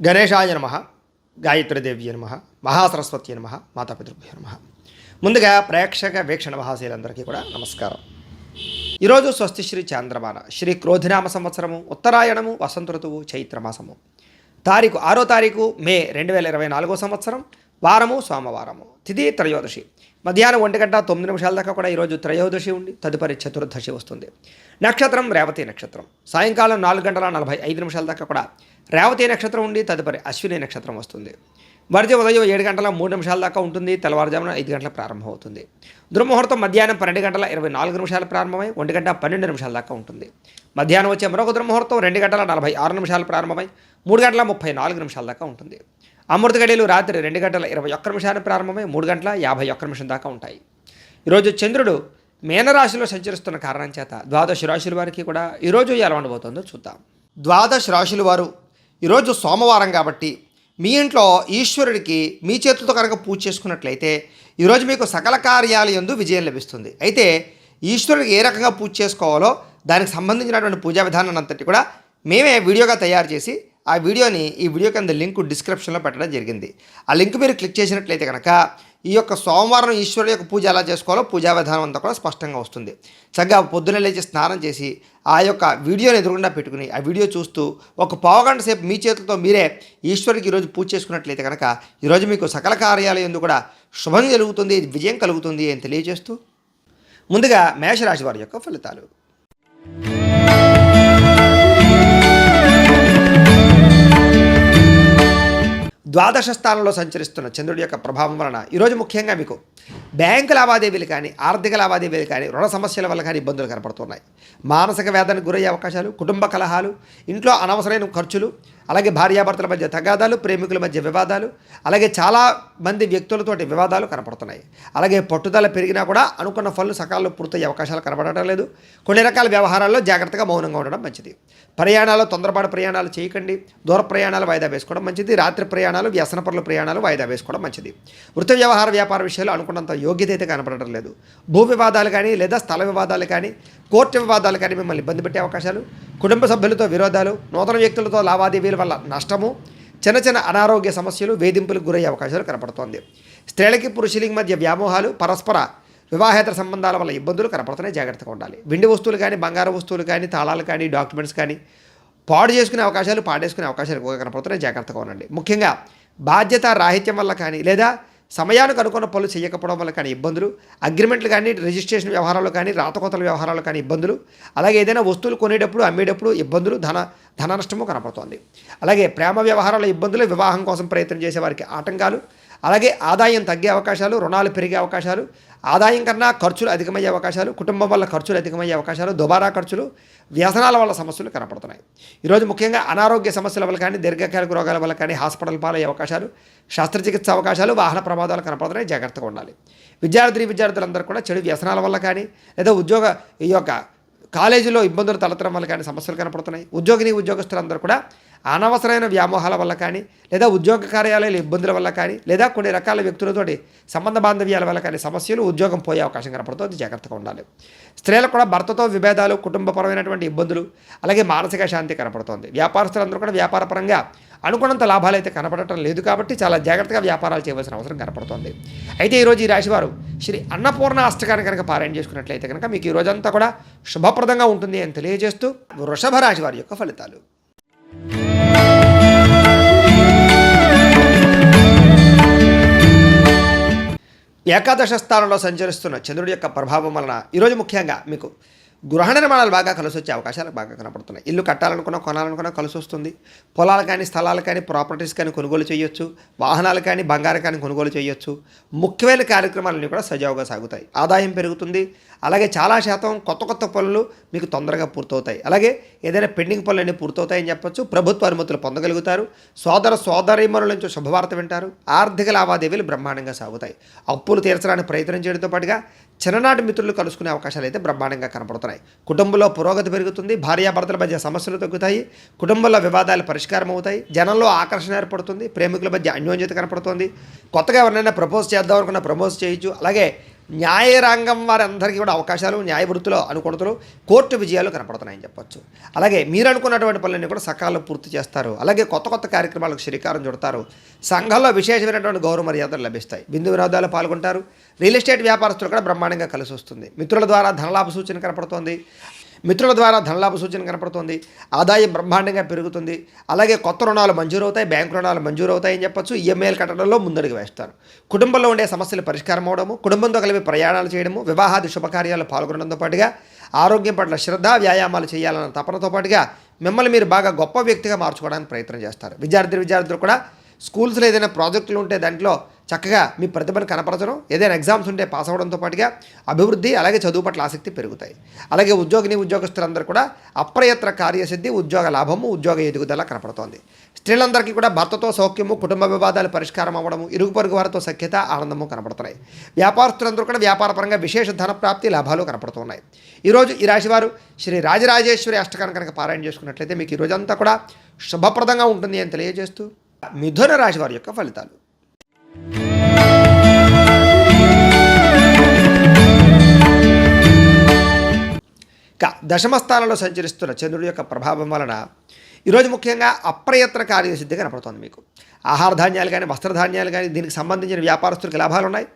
గణేశాయ నమః, గాయత్రీదేవ్య నమః, మహాసరస్వతి నమః, మాతాపితృభ్యో నమః. ముందుగా ప్రేక్షక వీక్షణ మహాశీలందరికీ కూడా నమస్కారం. ఈరోజు స్వస్తి శ్రీ చాంద్రమాన శ్రీ క్రోధినామ సంవత్సరము ఉత్తరాయణము వసంత ఋతువు చైత్రమాసము తారీఖు 6వ తారీఖు మే 2024 సంవత్సరం వారము సోమవారము తిథి త్రయోదశి మధ్యాహ్నం 1:09 దాకా కూడా ఈరోజు త్రయోదశి ఉండి తదుపరి చతుర్దశి వస్తుంది. నక్షత్రం రేవతి నక్షత్రం. సాయంకాలం 4:45 దాకా కూడా రేవతి నక్షత్రం ఉండి తదుపరి అశ్విని నక్షత్రం వస్తుంది. వర్జ ఉదయం 7:03 దాకా ఉంటుంది. తెల్లవారుజామున 5 గంటలకు ప్రారంభమవుతుంది. దుర్ముహూర్తం మధ్యాహ్నం 12:24 ప్రారంభమై 1:12 దాకా ఉంటుంది. మధ్యాహ్నం వచ్చే మరొక దుర్ముహూర్తం 2:46 ప్రారంభమై 3:34 దాకా ఉంటుంది. అమృత గడియలు రాత్రి 2:21 ప్రారంభమై 3:51 దాకా ఉంటాయి. ఈరోజు చంద్రుడు మీనరాశిలో సంచరిస్తున్న కారణం చేత ద్వాదశ రాశుల వారికి కూడా ఈరోజు ఎలా ఉండబోతుందో చూద్దాం. ద్వాదశ రాశుల వారు ఈరోజు సోమవారం కాబట్టి మీ ఇంట్లో ఈశ్వరుడికి మీ చేతులతో కనుక పూజ చేసుకున్నట్లయితే ఈరోజు మీకు సకల కార్యాల యందు విజయం లభిస్తుంది. అయితే ఈశ్వరుడికి ఏ రకంగా పూజ చేసుకోవాలో దానికి సంబంధించినటువంటి పూజా విధానాన్ని అంతటి కూడా మేమే వీడియోగా తయారు చేసి ఆ వీడియోని ఈ వీడియో కింద లింక్ డిస్క్రిప్షన్లో పెట్టడం జరిగింది. ఆ లింక్ మీరు క్లిక్ చేసినట్లయితే కనుక ఈ యొక్క సోమవారం ఈశ్వరుడు యొక్క పూజ ఎలా చేసుకోవాలో పూజా విధానం అంతా కూడా స్పష్టంగా వస్తుంది. చక్కగా పొద్దున లేచి స్నానం చేసి ఆ యొక్క వీడియోని ఎదురుగుండా పెట్టుకుని ఆ వీడియో చూస్తూ ఒక పావుగంట సేపు మీ చేతులతో మీరే ఈశ్వరుడికి ఈరోజు పూజ చేసుకున్నట్లయితే కనుక ఈరోజు మీకు సకల కార్యాలయం కూడా శుభం కలుగుతుంది, విజయం కలుగుతుంది అని తెలియజేస్తూ ముందుగా మేషరాశి వారి యొక్క ఫలితాలు. ద్వాదశ స్థానంలో సంచరిస్తున్న చంద్రుడి యొక్క ప్రభావం వలన ఈరోజు ముఖ్యంగా మీకు బ్యాంకు లావాదేవీలు కానీ ఆర్థిక లావాదేవీలు కానీ రుణ సమస్యల వల్ల కానీ ఇబ్బందులు కనపడుతున్నాయి. మానసిక వేదనకు గురయ్యే అవకాశాలు, కుటుంబ కలహాలు, ఇంట్లో అనవసరమైన ఖర్చులు, అలాగే భార్యాభర్తల మధ్య తగాదాలు, ప్రేమికుల మధ్య వివాదాలు, అలాగే చాలా మంది వ్యక్తులతోటి వివాదాలు కనపడుతున్నాయి. అలాగే పట్టుదల పెరిగినా కూడా అనుకున్న పనులు సకాలంలో పూర్తయ్యే అవకాశాలు కనబడటం లేదు. కొన్ని రకాల వ్యవహారాల్లో జాగ్రత్తగా మౌనంగా ఉండడం మంచిది. ప్రయాణాలు తొందరపాటు ప్రయాణాలు చేయకండి. దూర ప్రయాణాలు వాయిదా వేసుకోవడం మంచిది. రాత్రి ప్రయాణాలు, వ్యసనపరుల ప్రయాణాలు వాయిదా వేసుకోవడం మంచిది. వృత్తి వ్యవహార వ్యాపార విషయాలు అనుకున్నంత యోగ్యత అయితే కనపడటం లేదు. భూ వివాదాలు కానీ లేదా స్థల వివాదాలు కానీ కోర్టు వివాదాలు కానీ మిమ్మల్ని ఇబ్బంది పెట్టే అవకాశాలు, కుటుంబ సభ్యులతో విరోధాలు, నూతన వ్యక్తులతో లావాదేవీల వల్ల నష్టము, చిన్న చిన్న అనారోగ్య సమస్యలు, వేధింపులకు గురయ్యే అవకాశాలు కనపడుతోంది. స్త్రీలకి పురుషులకి మధ్య వ్యామోహాలు, పరస్పర వివాహేతర సంబంధాల వల్ల ఇబ్బందులు కనపడుతున్నాయి. జాగ్రత్తగా ఉండాలి. వెండి వస్తువులు కానీ బంగారు వస్తువులు కానీ తాళాలు కానీ డాక్యుమెంట్స్ కానీ పాడు చేసుకునే అవకాశాలు, పాడేసుకునే అవకాశాలు ఎక్కువగా కనపడుతున్నాయి. జాగ్రత్తగా ఉండండి. ముఖ్యంగా బాధ్యత రాహిత్యం వల్ల కానీ లేదా సమయానికి అనుకున్న పనులు చేయకపోవడం వల్ల కానీ ఇబ్బందులు, అగ్రిమెంట్లు కానీ రిజిస్ట్రేషన్ వ్యవహారాలు కానీ రాతకోతల వ్యవహారాలు కానీ ఇబ్బందులు, అలాగే ఏదైనా వస్తువులు కొనేటప్పుడు అమ్మేటప్పుడు ఇబ్బందులు, ధన నష్టము కనపడుతోంది. అలాగే ప్రేమ వ్యవహారాల ఇబ్బందులు, వివాహం కోసం ప్రయత్నం చేసే వారికి ఆటంకాలు, అలాగే ఆదాయం తగ్గే అవకాశాలు, రుణాలు పెరిగే అవకాశాలు, ఆదాయం కన్నా ఖర్చులు అధికమయ్యే అవకాశాలు, కుటుంబం వల్ల ఖర్చులు అధికమయ్యే అవకాశాలు, దుబారా ఖర్చులు, వ్యసనాల వల్ల సమస్యలు కనపడుతున్నాయి. ఈరోజు ముఖ్యంగా అనారోగ్య సమస్యల వల్ల కానీ దీర్ఘకాలిక రోగాల వల్ల కానీ హాస్పిటల్ పాలయ్యే అవకాశాలు, శస్త్రచికిత్స అవకాశాలు, వాహన ప్రమాదాలు కనపడుతున్నాయి. జాగ్రత్తగా ఉండాలి. విద్యార్థులందరూ కూడా చెడు వ్యసనాల వల్ల కానీ లేదా ఈ యొక్క కాలేజీలో ఇబ్బందులు తలెత్తడం వల్ల కానీ సమస్యలు కనపడుతున్నాయి. ఉద్యోగస్తులందరూ కూడా అనవసరమైన వ్యామోహాల వల్ల కానీ లేదా ఉద్యోగ కార్యాలయాల ఇబ్బందుల వల్ల కానీ లేదా కొన్ని రకాల వ్యక్తులతోటి సంబంధ బాంధవ్యాల వల్ల కానీ సమస్యలు, ఉద్యోగం పోయే అవకాశం కనపడుతుంది. జాగ్రత్తగా ఉండాలి. స్త్రీలకు కూడా భర్తతో విభేదాలు, కుటుంబపరమైనటువంటి ఇబ్బందులు, అలాగే మానసిక శాంతి కనపడుతోంది. వ్యాపారస్తులందరూ కూడా వ్యాపారపరంగా అనుకున్నంత లాభాలు అయితే కనపడటం లేదు కాబట్టి చాలా జాగ్రత్తగా వ్యాపారాలు చేయవలసిన అవసరం కనపడుతోంది. అయితే ఈరోజు ఈ రాశివారు శ్రీ అన్నపూర్ణ అష్టకాన్ని కనుక పారాయణ చేసుకున్నట్లయితే కనుక మీకు ఈ రోజంతా కూడా శుభప్రదంగా ఉంటుంది అని తెలియజేస్తూ వృషభ రాశి వారి యొక్క ఫలితాలు. ఏకాదశ స్థానంలో సంచరిస్తున్న చంద్రుడి యొక్క ప్రభావం వలన ఈరోజు ముఖ్యంగా మీకు గృహ నిర్మాణాలు బాగా కలిసి వచ్చే అవకాశాలు బాగా కనపడుతున్నాయి. ఇల్లు కట్టాలనుకున్నా, కొనాలనుకున్నా కలిసి వస్తుంది. పొలాలు కానీ స్థలాలు కానీ ప్రాపర్టీస్ కానీ కొనుగోలు చేయొచ్చు. వాహనాలు కానీ బంగారం కానీ కొనుగోలు చేయొచ్చు. ముఖ్యమైన కార్యక్రమాలన్నీ కూడా సజావుగా సాగుతాయి. ఆదాయం పెరుగుతుంది. అలాగే చాలా శాతం కొత్త పనులు మీకు తొందరగా పూర్తవుతాయి. అలాగే ఏదైనా పెండింగ్ పనులన్నీ పూర్తవుతాయని చెప్పొచ్చు. ప్రభుత్వ అనుమతులు పొందగలుగుతారు. సోదరీమణుల నుంచి శుభవార్త వింటారు. ఆర్థిక లావాదేవీలు బ్రహ్మాండంగా సాగుతాయి. అప్పులు తీర్చడానికి ప్రయత్నం చేయడంతో పాటుగా చిన్ననాటి మిత్రులు కలుసుకునే అవకాశాలు అయితే బ్రహ్మాండంగా కనపడుతున్నాయి. కుటుంబంలో పురోగతి పెరుగుతుంది. భార్యాభర్తల మధ్య సమస్యలు తగ్గుతాయి. కుటుంబంలో వివాదాలు పరిష్కారం అవుతాయి. జనంలో ఆకర్షణ ఏర్పడుతుంది. ప్రేమికుల మధ్య అన్యోన్యత కనపడుతుంది. కొత్తగా ఎవరినైనా ప్రపోజ్ చేద్దాం అనుకున్న ప్రపోజ్ చేయొచ్చు. అలాగే న్యాయరంగం వారందరికీ కూడా అవకాశాలు, న్యాయ వృత్తిలో అనుకూలతలు, కోర్టు విజయాలు కనపడుతున్నాయని చెప్పొచ్చు. అలాగే మీరు అనుకున్నటువంటి పనులన్నీ కూడా సకాలంలో పూర్తి చేస్తారు. అలాగే కొత్త కొత్త కార్యక్రమాలకు శ్రీకారం చుడతారు. సంఘంలో విశేషమైనటువంటి గౌరవ మర్యాదలు లభిస్తాయి. బిందు వినోదాలు పాల్గొంటారు. రియల్ ఎస్టేట్ వ్యాపారస్తులు కూడా బ్రహ్మాండంగా కలిసి వస్తుంది. మిత్రుల ద్వారా ధనలాభ సూచన కనపడుతోంది. ఆదాయం బ్రహ్మాండంగా పెరుగుతుంది. అలాగే కొత్త రుణాలు మంజూరవుతాయి, బ్యాంకు రుణాలు మంజూరవుతాయని చెప్పొచ్చు. ఈఎంఐలు కట్టడంలో ముందడుగు వేస్తారు. కుటుంబంలో ఉండే సమస్యలు పరిష్కారం అవడము, కుటుంబంతో కలిపి ప్రయాణాలు చేయడము, వివాహాది శుభకార్యాలు పాల్గొనడంతో పాటుగా ఆరోగ్యం పట్ల శ్రద్ధ, వ్యాయామాలు చేయాలన్న తపనతో పాటుగా మిమ్మల్ని మీరు బాగా గొప్ప వ్యక్తిగా మార్చుకోవడానికి ప్రయత్నం చేస్తారు. విద్యార్థులు కూడా స్కూల్స్లో ఏదైనా ప్రాజెక్టులు ఉంటే దాంట్లో చక్కగా మీ ప్రతిభను కనపరచడం, ఏదైనా ఎగ్జామ్స్ ఉంటే పాస్ అవ్వడంతో పాటుగా అభివృద్ధి, అలాగే చదువు పట్ల ఆసక్తి పెరుగుతాయి. అలాగే ఉద్యోగస్తులందరూ కూడా అప్రయత్న కార్యసిద్ధి, ఉద్యోగ లాభము, ఉద్యోగ ఎదుగుదల కనపడుతోంది. స్త్రీలందరికీ కూడా భర్తతో సౌఖ్యము, కుటుంబ వివాదాలు పరిష్కారం అవ్వడము, ఇరుగు పొరుగు వారితో సఖ్యత, ఆనందము కనపడుతున్నాయి. వ్యాపారస్తులందరూ కూడా వ్యాపారపరంగా విశేష ధన ప్రాప్తి, లాభాలు కనపడుతున్నాయి. ఈరోజు ఈ రాశివారు శ్రీ రాజరాజేశ్వరి అష్టకాన్ని కనుక పారాయణ చేసుకున్నట్లయితే మీకు ఈ రోజంతా కూడా శుభప్రదంగా ఉంటుంది అని తెలియజేస్తూ మిథున రాశి వారి యొక్క ఫలితాలు. దశమ స్థానంలో సంచరిస్తున్న చంద్రుడి యొక్క ప్రభావం వలన ఈరోజు ముఖ్యంగా అప్రయత్న కార్యసిద్ధి కనపడుతుంది. మీకు ఆహార ధాన్యాలు కానీ, వస్త్రధాన్యాలు కానీ, దీనికి సంబంధించిన వ్యాపారస్తులకు లాభాలు ఉన్నాయి.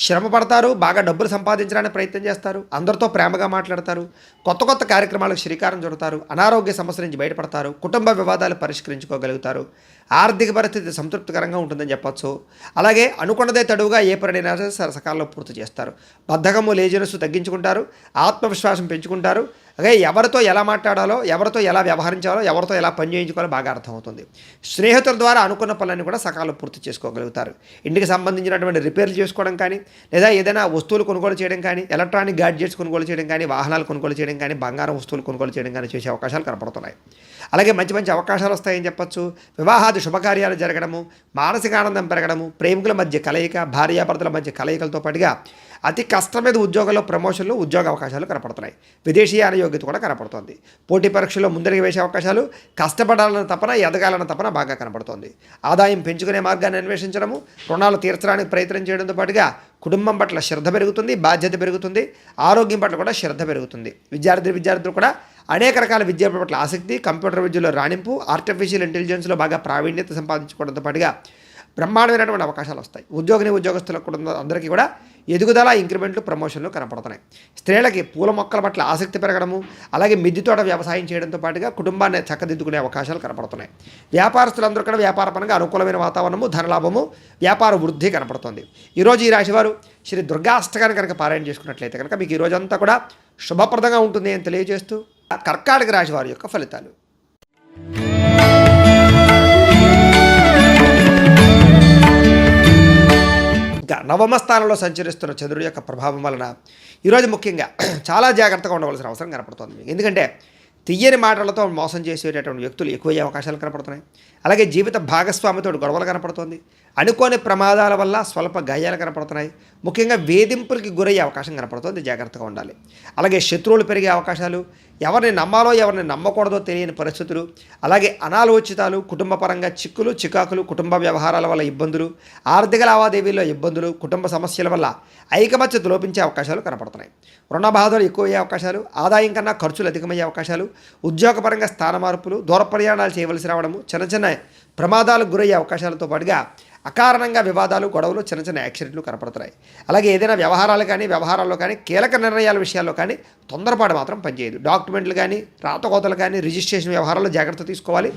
శ్రమ పడతారు, బాగా డబ్బులు సంపాదించడానికి ప్రయత్నం చేస్తారు, అందరితో ప్రేమగా మాట్లాడతారు, కొత్త కొత్త కార్యక్రమాలకు శ్రీకారం చుడతారు, అనారోగ్య సమస్యల నుంచి బయటపడతారు, కుటుంబ వివాదాలు పరిష్కరించుకోగలుగుతారు, ఆర్థిక పరిస్థితి సంతృప్తికరంగా ఉంటుందని చెప్పొచ్చు. అలాగే అనుకున్నదే తడువుగా ఏ పనినైనా సకాలంలో పూర్తి చేస్తారు. బద్ధకము, లేజినెస్ తగ్గించుకుంటారు, ఆత్మవిశ్వాసం పెంచుకుంటారు. అలాగే ఎవరితో ఎలా మాట్లాడాలో, ఎవరితో ఎలా వ్యవహరించాలో, ఎవరితో ఎలా పని చేయించుకోవాలో బాగా అర్థమవుతుంది. స్నేహితుల ద్వారా అనుకున్న పనులన్నీ కూడా సకాలంలో పూర్తి చేసుకోగలుగుతారు. ఇంటికి సంబంధించినటువంటి రిపేర్లు చేసుకోవడం కానీ, లేదా ఏదైనా వస్తువులు కొనుగోలు చేయడం కానీ, ఎలక్ట్రానిక్ గ్యాడ్జెట్స్ కొనుగోలు చేయడం కానీ, వాహనాలు కొనుగోలు చేయడం కానీ, బంగారం వస్తువులు కొనుగోలు చేయడం కానీ చేసే అవకాశాలు కనపడుతున్నాయి. అలాగే మంచి మంచి అవకాశాలు వస్తాయని చెప్పొచ్చు. వివాహాది శుభకార్యాలు జరగడము, మానసిక ఆనందం పెరగడము, ప్రేమికుల మధ్య కలయిక, భార్యాభర్తల మధ్య కలయికలతో పాటుగా అతి కష్టం మీద ఉద్యోగంలో ప్రమోషన్లు, ఉద్యోగ అవకాశాలు కనపడుతున్నాయి. విదేశీయాన యోగ్యత కూడా కనపడుతోంది. పోటీ పరీక్షల్లో ముందరికి వేసే అవకాశాలు, కష్టపడాలన్న తపన, ఎదగాలన్న తపన బాగా కనపడుతోంది. ఆదాయం పెంచుకునే మార్గాన్ని అన్వేషించడము, రుణాలు తీర్చడానికి ప్రయత్నం చేయడంతో పాటుగా కుటుంబం పట్ల శ్రద్ధ పెరుగుతుంది, బాధ్యత పెరుగుతుంది, ఆరోగ్యం పట్ల కూడా శ్రద్ధ పెరుగుతుంది. విద్యార్థులు కూడా అనేక రకాల విద్య పట్ల ఆసక్తి, కంప్యూటర్ విద్యలో రాణింపు, ఆర్టిఫిషియల్ ఇంటెలిజెన్స్లో బాగా ప్రావీణ్యత సంపాదించుకోవడంతో పాటుగా బ్రహ్మాండమైనటువంటి అవకాశాలు వస్తాయి. ఉద్యోగస్తులకు కూడా అందరికీ కూడా ఎదుగుదల, ఇంక్రిమెంట్లు, ప్రమోషన్లు కనపడుతున్నాయి. స్త్రీలకి పూల మొక్కల పట్ల ఆసక్తి పెరగడము, అలాగే మిద్దె తోట వ్యవసాయం చేయడంతో పాటుగా కుటుంబాన్ని చక్కదిద్దుకునే అవకాశాలు కనపడుతున్నాయి. వ్యాపారస్తులందరూ కూడా వ్యాపారపరంగా అనుకూలమైన వాతావరణము, ధనలాభము, వ్యాపార వృద్ధి కనపడుతుంది. ఈరోజు ఈ రాశివారు శ్రీ దుర్గాష్టకాన్ని కనుక పారాయణ చేసుకున్నట్లయితే కనుక మీకు ఈ రోజంతా కూడా శుభప్రదంగా ఉంటుంది అని తెలియజేస్తూ కర్కాటక రాశి వారి యొక్క ఫలితాలు. ఇంకా నవమ స్థానంలో సంచరిస్తున్న చంద్రుడి యొక్క ప్రభావం వలన ఈరోజు ముఖ్యంగా చాలా జాగ్రత్తగా ఉండవలసిన అవసరం కనపడుతుంది మీకు. ఎందుకంటే తియ్యని మాటలతో మోసం చేసేటటువంటి వ్యక్తులు ఎక్కువయ్యే అవకాశాలు కనపడుతున్నాయి. అలాగే జీవిత భాగస్వామితో గొడవలు కనపడుతుంది. అనుకోని ప్రమాదాల వల్ల స్వల్ప గాయాలు కనపడుతున్నాయి. ముఖ్యంగా వేధింపులకి గురయ్యే అవకాశం కనపడుతుంది, జాగ్రత్తగా ఉండాలి. అలాగే శత్రువులు పెరిగే అవకాశాలు, ఎవరిని నమ్మాలో ఎవరిని నమ్మకూడదో తెలియని పరిస్థితులు, అలాగే అనాలోచితాలు, కుటుంబ పరంగా చిక్కులు, చికాకులు, కుటుంబ వ్యవహారాల వల్ల ఇబ్బందులు, ఆర్థిక లావాదేవీల్లో ఇబ్బందులు, కుటుంబ సమస్యల వల్ల ఐకమత్యత లోపించే అవకాశాలు కనపడుతున్నాయి. రుణ బాధలు ఎక్కువయ్యే అవకాశాలు, ఆదాయం కన్నా ఖర్చులు అధికమయ్యే అవకాశాలు, ఉద్యోగపరంగా స్థాన మార్పులు, దూర ప్రయాణాలు చేయవలసి రావడము, చిన్న చిన్న ప్రమాదాలకు గురయ్యే అవకాశాలతో పాటుగా అకారణంగా వివాదాలు, గొడవలు, చిన్న చిన్న యాక్సిడెంట్లు కనపడుతున్నాయి. అలాగే ఏదైనా వ్యవహారాల్లో కానీ కీలక నిర్ణయాల విషయాల్లో కానీ తొందరపాటు మాత్రం పనిచేయదు. డాక్యుమెంట్లు కానీ, రాతకోతలు కానీ, రిజిస్ట్రేషన్ వ్యవహారాల్లో జాగ్రత్త తీసుకోవాలి.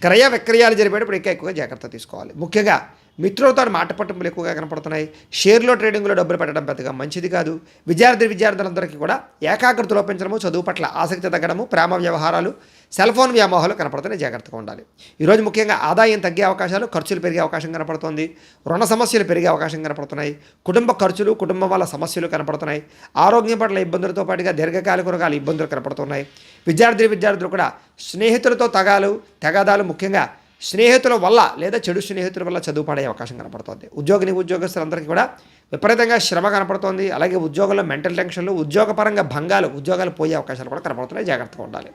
క్రయ విక్రయాలు జరిపేటప్పుడు ఎక్కువగా జాగ్రత్త తీసుకోవాలి. ముఖ్యంగా మిత్రులతో మాట పట్టింపులు ఎక్కువగా కనపడుతున్నాయి. షేర్లో, ట్రేడింగ్లో డబ్బులు పెట్టడం పెద్దగా మంచిది కాదు. విద్యార్థులందరికీ కూడా ఏకాగ్రత లోపించడము, చదువు పట్ల ఆసక్తి తగ్గడము, ప్రేమ వ్యవహారాలు, సెల్ ఫోన్ వ్యామోహాలు కనపడుతున్నాయి, జాగ్రత్తగా ఉండాలి. ఈరోజు ముఖ్యంగా ఆదాయం తగ్గే అవకాశాలు, ఖర్చులు పెరిగే అవకాశం కనపడుతుంది. రుణ సమస్యలు పెరిగే అవకాశం కనపడుతున్నాయి. కుటుంబ ఖర్చులు, కుటుంబం వల్ల సమస్యలు కనపడుతున్నాయి. ఆరోగ్యం పట్ల ఇబ్బందులతో పాటుగా దీర్ఘకాలిక రకాల ఇబ్బందులు కనపడుతున్నాయి. విద్యార్థులు కూడా స్నేహితులతో తగాదాలు, ముఖ్యంగా స్నేహితుల వల్ల లేదా చెడు స్నేహితుల వల్ల చదువు పడే అవకాశం కనపడుతుంది. ఉద్యోగస్తులందరికీ కూడా విపరీతంగా శ్రమ కనపడుతోంది. అలాగే ఉద్యోగంలో మెంటల్ టెన్షన్లు, ఉద్యోగపరంగా భంగాలు, ఉద్యోగాలు పోయే అవకాశాలు కూడా కనపడుతున్నాయి, జాగ్రత్తగా ఉండాలి.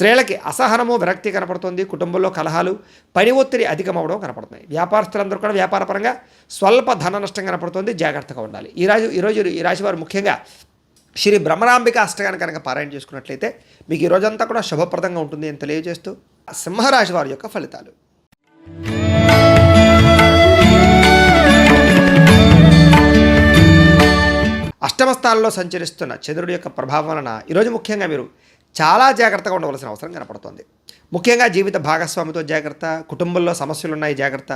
స్త్రీలకి అసహనము విరక్తి కనపడుతుంది. కుటుంబంలో కలహాలు, పని ఒత్తిడి అధికమవడం కనపడుతున్నాయి. వ్యాపారస్తులందరూ కూడా వ్యాపారపరంగా స్వల్ప ధన నష్టం కనపడుతుంది. జాగ్రత్తగా ఉండాలి. ఈరోజు ఈ రాశి వారు ముఖ్యంగా శ్రీ బ్రహ్మరాంబిక అష్టకాన్ని కనుక పారాయణ చేసుకున్నట్లయితే మీకు ఈ రోజంతా కూడా శుభప్రదంగా ఉంటుంది అని తెలియజేస్తూ సింహరాశి వారి యొక్క ఫలితాలు. అష్టమ స్థానంలో సంచరిస్తున్న చంద్రుడి యొక్క ప్రభావం వలన ఈరోజు ముఖ్యంగా మీరు చాలా జాగ్రత్తగా ఉండవలసిన అవసరం కనపడుతుంది. ముఖ్యంగా జీవిత భాగస్వామితో జాగ్రత్త, కుటుంబంలో సమస్యలు ఉన్నాయి జాగ్రత్త,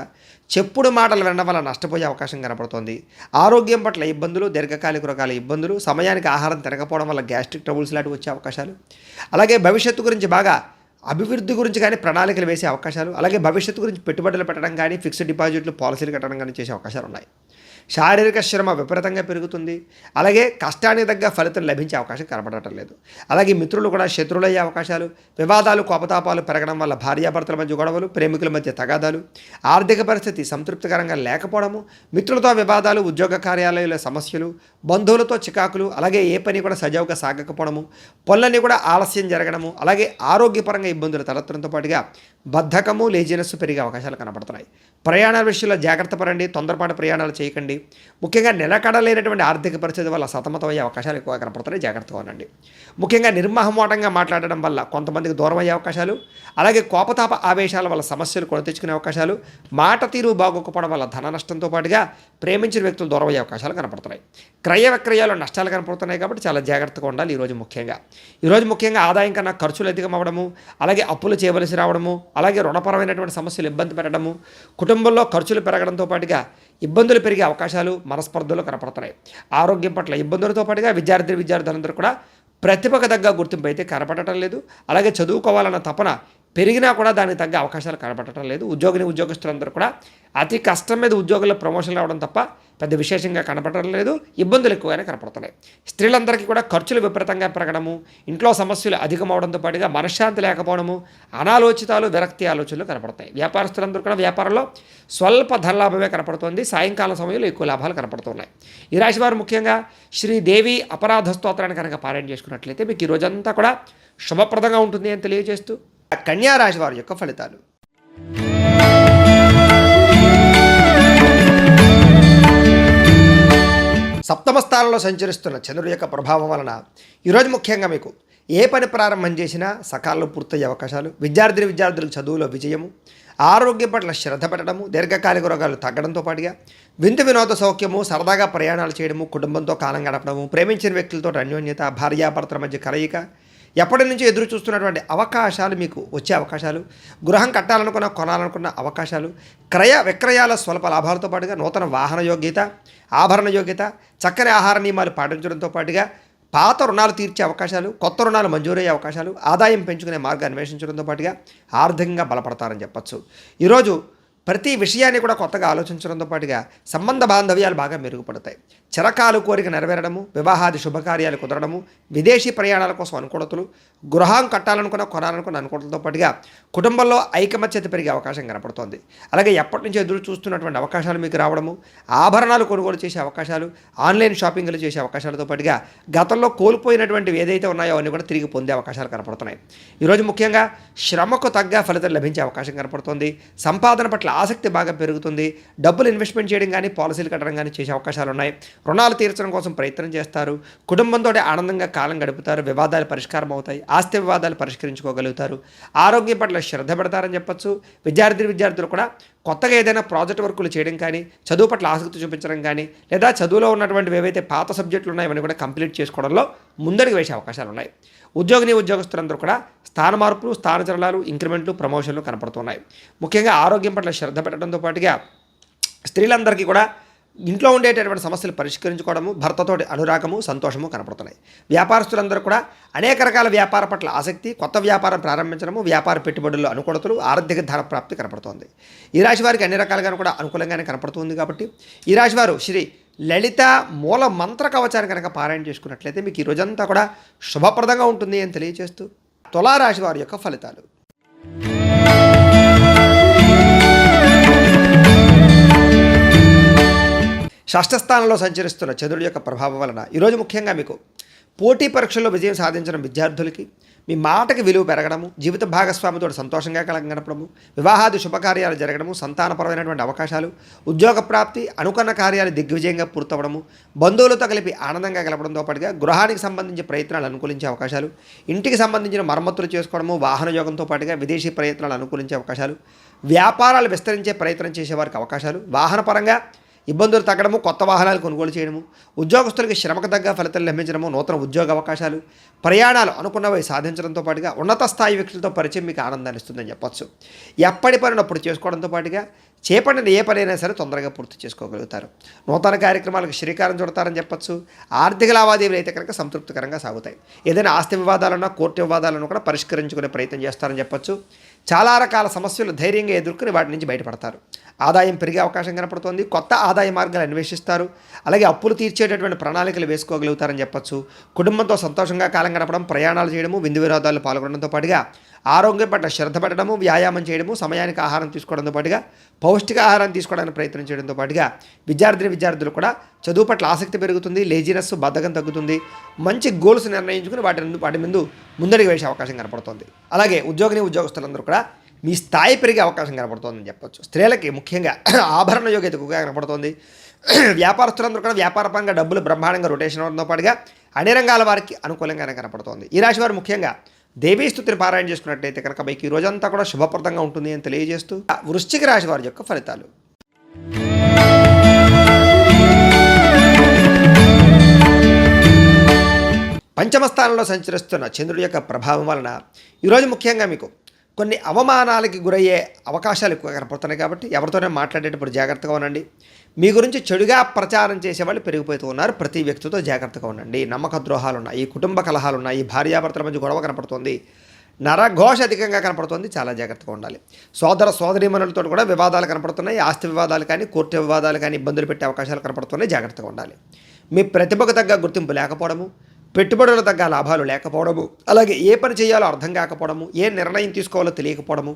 చెప్పుడు మాటలు వినడం వల్ల నష్టపోయే అవకాశం కనపడుతోంది. ఆరోగ్యం పట్ల ఇబ్బందులు, దీర్ఘకాలిక రకాల ఇబ్బందులు, సమయానికి ఆహారం తినకపోవడం వల్ల గ్యాస్ట్రిక్ ట్రబుల్స్ లాంటివి వచ్చే అవకాశాలు, అలాగే భవిష్యత్తు గురించి బాగా అభివృద్ధి గురించి కానీ ప్రణాళికలు వేసే అవకాశాలు, అలాగే భవిష్యత్తు గురించి పెట్టుబడులు పెట్టడం కానీ ఫిక్స్డ్ డిపాజిట్లు పాలసీలు కట్టడం కానీ చేసే అవకాశాలు ఉన్నాయి. శారీరక శ్రమ విపరీతంగా పెరుగుతుంది. అలాగే కష్టానికి తగ్గ ఫలితం లభించే అవకాశం కనపడటం లేదు. అలాగే మిత్రులు కూడా శత్రువులయ్యే అవకాశాలు, వివాదాలు కోపతాపాలు పెరగడం వల్ల భార్యాభర్తల మధ్య గొడవలు, ప్రేమికుల మధ్య తగాదాలు, ఆర్థిక పరిస్థితి సంతృప్తికరంగా లేకపోవడము, మిత్రులతో వివాదాలు, ఉద్యోగ కార్యాలయాల సమస్యలు, బంధువులతో చికాకులు, అలాగే ఏ పని కూడా సజావుగా సాగకపోవడము, పనులన్నీ కూడా ఆలస్యం జరగడము, అలాగే ఆరోగ్యపరంగా ఇబ్బందులు తలెత్తడంతో పాటుగా బద్ధకము, లేజినెస్ పెరిగే అవకాశాలు కనపడుతున్నాయి. ప్రయాణాల విషయంలో జాగ్రత్త పడండి. తొందరపాటు ప్రయాణాలు చేయకండి. ముఖ్యంగా నిలకడలేనటువంటి ఆర్థిక పరిస్థితి వల్ల సతమతమయ్యే అవకాశాలు ఎక్కువ కనపడుతున్నాయి. జాగ్రత్తగా ఉండండి. ముఖ్యంగా నిర్మహమాటంగా మాట్లాడడం వల్ల కొంతమందికి దూరం అయ్యే అవకాశాలు, అలాగే కోపతాప ఆవేశాల వల్ల సమస్యలు కొని తెచ్చుకునే అవకాశాలు, మాట తీరు బాగోకపోవడం వల్ల ధన నష్టంతో పాటుగా ప్రేమించిన వ్యక్తులు దూరం అయ్యే అవకాశాలు కనపడుతున్నాయి. క్రయ విక్రయాలు నష్టాలు కనపడుతున్నాయి కాబట్టి చాలా జాగ్రత్తగా ఉండాలి. ఈరోజు ముఖ్యంగా ఆదాయం కన్నా ఖర్చులు అధికమవ్వడము, అలాగే అప్పులు చేయవలసి రావడము, అలాగే రుణపరమైనటువంటి సమస్యలు ఇబ్బంది పెట్టడము, కుటుంబంలో ఖర్చులు పెరగడంతో పాటుగా ఇబ్బందులు పెరిగే అవకాశాలు, మనస్పర్ధలు కనపడుతున్నాయి. ఆరోగ్యం పట్ల ఇబ్బందులతో పాటుగా విద్యార్థులందరూ కూడా ప్రతిభకు తగ్గ గుర్తింపు అయితే కనపడటం లేదు. అలాగే చదువుకోవాలన్న తపన పెరిగినా కూడా దానికి తగ్గ అవకాశాలు కనపడటం లేదు. ఉద్యోగస్తులందరూ కూడా అతి కష్టం మీద ఉద్యోగుల్లో ప్రమోషన్లు రావడం తప్ప పెద్ద విశేషంగా కనపడటం లేదు. ఇబ్బందులు ఎక్కువగానే కనపడుతున్నాయి. స్త్రీలందరికీ కూడా ఖర్చులు విపరీతంగా పెరగడము, ఇంట్లో సమస్యలు అధికమవడంతో పాటుగా మనశ్శాంతి లేకపోవడము, అనాలోచితాలు, విరక్తి ఆలోచనలు కనపడతాయి. వ్యాపారస్తులందరూ కూడా వ్యాపారంలో స్వల్ప ధనలాభమే కనపడుతుంది. సాయంకాలం సమయంలో ఎక్కువ లాభాలు కనపడుతున్నాయి. ఈ రాశి వారు ముఖ్యంగా శ్రీదేవి అపరాధ స్తోత్రాన్ని కనుక పారాయణ చేసుకున్నట్లయితే మీకు ఈ రోజంతా కూడా శుభప్రదంగా ఉంటుంది అని తెలియజేస్తూ కన్యా రాశి వారి యొక్క ఫలితాలు. సప్తమ స్థానంలో సంచరిస్తున్న చంద్రుడి యొక్క ప్రభావం వలన ఈరోజు ముఖ్యంగా మీకు ఏ పని ప్రారంభం చేసినా సకాలంలో పూర్తయ్యే అవకాశాలు, విద్యార్థులకు చదువులో విజయము, ఆరోగ్యం పట్ల శ్రద్ధ పెట్టడము, దీర్ఘకాలిక రోగాలు తగ్గడంతో పాటుగా వింత వినోద సౌఖ్యము, సరదాగా ప్రయాణాలు చేయడము, కుటుంబంతో కాలం గడపడము, ప్రేమించిన వ్యక్తులతో అన్యోన్యత, భార్యాభర్తల మధ్య కలయిక, ఎప్పటి నుంచి ఎదురు చూస్తున్నటువంటి అవకాశాలు మీకు వచ్చే అవకాశాలు, గృహం కొనాలనుకున్న అవకాశాలు, క్రయ విక్రయాల స్వల్ప లాభాలతో పాటుగా నూతన వాహన యోగ్యత, ఆభరణ యోగ్యత, చక్కని ఆహార నియమాలు పాటించడంతో పాటుగా పాత రుణాలు తీర్చే అవకాశాలు, కొత్త రుణాలు మంజూరయ్యే అవకాశాలు, ఆదాయం పెంచుకునే మార్గాన్ని అన్వేషించడంతో పాటుగా ఆర్థికంగా బలపడతారని చెప్పచ్చు. ఈరోజు ప్రతి విషయాన్ని కూడా కొత్తగా ఆలోచించడంతో పాటుగా సంబంధ బాంధవ్యాలు బాగా మెరుగుపడతాయి. చిరకాలు కోరిక నెరవేరడము, వివాహాది శుభకార్యాలు కుదరడము, విదేశీ ప్రయాణాల కోసం అనుకూలతలు, గృహం కొనాలనుకున్న అనుకూలతలతో పాటుగా కుటుంబంలో ఐకమత్యత పెరిగే అవకాశం కనపడుతోంది. అలాగే ఎప్పటి నుంచో ఎదురు చూస్తున్నటువంటి అవకాశాలు మీకు రావడము, ఆభరణాలు కొనుగోలు చేసే అవకాశాలు, ఆన్లైన్ షాపింగ్లు చేసే అవకాశాలతో పాటుగా గతంలో కోల్పోయినటువంటివి ఏదైతే ఉన్నాయో అవన్నీ కూడా తిరిగి పొందే అవకాశాలు కనపడుతున్నాయి. ఈరోజు ముఖ్యంగా శ్రమకు తగ్గ ఫలితం లభించే అవకాశం కనపడుతోంది. సంపాదన పట్ల ఆసక్తి బాగా పెరుగుతుంది. డబ్బులు ఇన్వెస్ట్మెంట్ చేయడం కానీ పాలసీలు కట్టడం కానీ చేసే అవకాశాలు ఉన్నాయి. రుణాలు తీర్చడం కోసం ప్రయత్నం చేస్తారు. కుటుంబంతో ఆనందంగా కాలం గడుపుతారు. వివాదాలు పరిష్కారం అవుతాయి. ఆస్తి వివాదాలు పరిష్కరించుకోగలుగుతారు. ఆరోగ్యం పట్ల శ్రద్ధ పెడతారని చెప్పచ్చు. విద్యార్థులు కూడా కొత్తగా ఏదైనా ప్రాజెక్ట్ వర్కులు చేయడం కానీ, చదువు పట్ల ఆసక్తి చూపించడం కానీ, లేదా చదువులో ఉన్నటువంటి ఏవైతే పాత సబ్జెక్టులు ఉన్నాయో అవన్నీ కూడా కంప్లీట్ చేసుకోవడంలో ముందడుగు వేసే అవకాశాలు ఉన్నాయి. ఉద్యోగస్తులందరూ కూడా స్థాన మార్పులు, స్థానచలనాలు, ఇంక్రిమెంట్లు, ప్రమోషన్లు కనపడుతున్నాయి. ముఖ్యంగా ఆరోగ్యం పట్ల శ్రద్ధ పెట్టడంతో పాటుగా స్త్రీలందరికీ కూడా ఇంట్లో ఉండేటటువంటి సమస్యలు పరిష్కరించుకోవడము, భర్తతోటి అనురాగము, సంతోషము కనపడుతున్నాయి. వ్యాపారస్తులందరూ కూడా అనేక రకాల వ్యాపార పట్ల ఆసక్తి, కొత్త వ్యాపారం ప్రారంభించడము, వ్యాపార పెట్టుబడుల్లో అనుకూలతలు, ఆర్థిక ధన ప్రాప్తి కనపడుతోంది. ఈ రాశి వారికి అన్ని రకాలుగా కూడా అనుకూలంగానే కనపడుతుంది. కాబట్టి ఈ రాశి వారు శ్రీ లలిత మూల మంత్ర కవచాన్ని కనుక పారాయణ చేసుకున్నట్లయితే మీకు ఈ రోజంతా కూడా శుభప్రదంగా ఉంటుంది అని తెలియజేస్తూ తులారాశి వారి యొక్క ఫలితాలు. షష్ఠస్థానంలో సంచరిస్తున్న చంద్రుడి యొక్క ప్రభావం వలన ఈరోజు ముఖ్యంగా మీకు పోటీ పరీక్షల్లో విజయం సాధించిన విద్యార్థులకి, మీ మాటకి విలువ పెరగడము, జీవిత భాగస్వామితో సంతోషంగా గడపడము, వివాహాది శుభకార్యాలు జరగడము, సంతానపరమైనటువంటి అవకాశాలు, ఉద్యోగ ప్రాప్తి, అనుకున్న కార్యాలు దిగ్విజయంగా పూర్తవడము, బంధువులతో కలిపి ఆనందంగా గడపడంతో పాటుగా గృహానికి సంబంధించి ప్రయత్నాలు అనుకూలించే అవకాశాలు, ఇంటికి సంబంధించిన మరమ్మతులు చేసుకోవడము, వాహన యోగంతో పాటుగా విదేశీ ప్రయత్నాలు అనుకూలించే అవకాశాలు, వ్యాపారాలు విస్తరించే ప్రయత్నం చేసేవారికి అవకాశాలు, వాహనపరంగా ఇబ్బందులు తగ్గడము, కొత్త వాహనాలు కొనుగోలు చేయడము, ఉద్యోగస్తులకి శ్రమకు తగ్గ ఫలితాలు లభించడము, నూతన ఉద్యోగ అవకాశాలు, ప్రయాణాలు అనుకున్నవి సాధించడంతో పాటుగా ఉన్నత స్థాయి వ్యక్తులతో పరిచయం మీకు ఆనందాన్ని ఇస్తుందని చెప్పొచ్చు. ఎప్పటి పనిని అప్పుడు చేసుకోవడంతో పాటుగా చేపట్టిన ఏ పనైనా సరే తొందరగా పూర్తి చేసుకోగలుగుతారు. నూతన కార్యక్రమాలకు శ్రీకారం చుడతారని చెప్పొచ్చు. ఆర్థిక లావాదేవీలు అయితే కనుక సంతృప్తికరంగా సాగుతాయి. ఏదైనా ఆస్తి వివాదాలన్నా కోర్టు వివాదాలను కూడా పరిష్కరించుకునే ప్రయత్నం చేస్తారని చెప్పొచ్చు. చాలా రకాల సమస్యలు ధైర్యంగా ఎదుర్కొని వాటి నుంచి బయటపడతారు. ఆదాయం పెరిగే అవకాశం కనపడుతోంది. కొత్త ఆదాయ మార్గాలు అన్వేషిస్తారు. అలాగే అప్పులు తీర్చేటటువంటి ప్రణాళికలు వేసుకోగలుగుతారని చెప్పొచ్చు. కుటుంబంతో సంతోషంగా కాలం గడపడం, ప్రయాణాలు చేయడము, విందు వినోదాల్లో పాల్గొనడంతో పాటుగా ఆరోగ్యం పట్ల శ్రద్ధ పెట్టడము, వ్యాయామం చేయడము, సమయానికి ఆహారం తీసుకోవడంతో పాటుగా పౌష్టిక ఆహారాన్ని తీసుకోవడానికి ప్రయత్నం చేయడంతో పాటుగా విద్యార్థులు కూడా చదువు పట్ల ఆసక్తి పెరుగుతుంది. లేజినెస్, బద్ధకం తగ్గుతుంది. మంచి గోల్స్ నిర్ణయించుకుని వాటి ముందు ముందడుగు వేసే అవకాశం కనపడుతుంది. అలాగే ఉద్యోగస్తులందరూ కూడా మీ స్థాయి పెరిగే అవకాశం కనపడుతుందని చెప్పొచ్చు. స్త్రీలకి ముఖ్యంగా ఆభరణ యోగ్యత ఎక్కువగా కనపడుతుంది. వ్యాపారస్తులందరూ కూడా వ్యాపారపరంగా డబ్బులు బ్రహ్మాండంగా రొటేషన్ అవడంతో పాటుగా అన్ని రంగాల వారికి అనుకూలంగానే కనపడుతోంది. ఈ రాశి వారు ముఖ్యంగా దేవీ స్తుతిని పారాయణ చేసుకున్నట్లయితే కనుక మీకు ఈ రోజంతా కూడా శుభప్రదంగా ఉంటుంది అని తెలియజేస్తూ వృశ్చిక రాశి వారి యొక్క ఫలితాలు. పంచమ స్థానంలో సంచరిస్తున్న చంద్రుడి యొక్క ప్రభావం వలన ఈరోజు ముఖ్యంగా మీకు కొన్ని అవమానాలకి గురయ్యే అవకాశాలు ఎక్కువ కనపడుతున్నాయి. కాబట్టి ఎవరితోనే మాట్లాడేటప్పుడు జాగ్రత్తగా ఉండండి. మీ గురించి చెడుగా ప్రచారం చేసేవాళ్ళు పెరిగిపోతూ ఉన్నారు. ప్రతి వ్యక్తితో జాగ్రత్తగా ఉండండి. నమ్మక ద్రోహాలు ఉన్నాయి, కుటుంబ కలహాలు ఉన్నాయి, భార్యాభర్తల మధ్య గొడవ కనపడుతుంది, నరఘోష అధికంగా కనపడుతుంది. చాలా జాగ్రత్తగా ఉండాలి. సోదరీమణులతో కూడా వివాదాలు కనపడుతున్నాయి. ఆస్తి వివాదాలు కానీ, కోర్టు వివాదాలు కానీ ఇబ్బందులు పెట్టే అవకాశాలు కనపడుతున్నాయి. జాగ్రత్తగా ఉండాలి. మీ ప్రతిభకు తగ్గ గుర్తింపు లేకపోవడము, పెట్టుబడుల తగ్గ లాభాలు లేకపోవడము, అలాగే ఏ పని చేయాలో అర్థం కాకపోవడము, ఏ నిర్ణయం తీసుకోవాలో తెలియకపోవడము,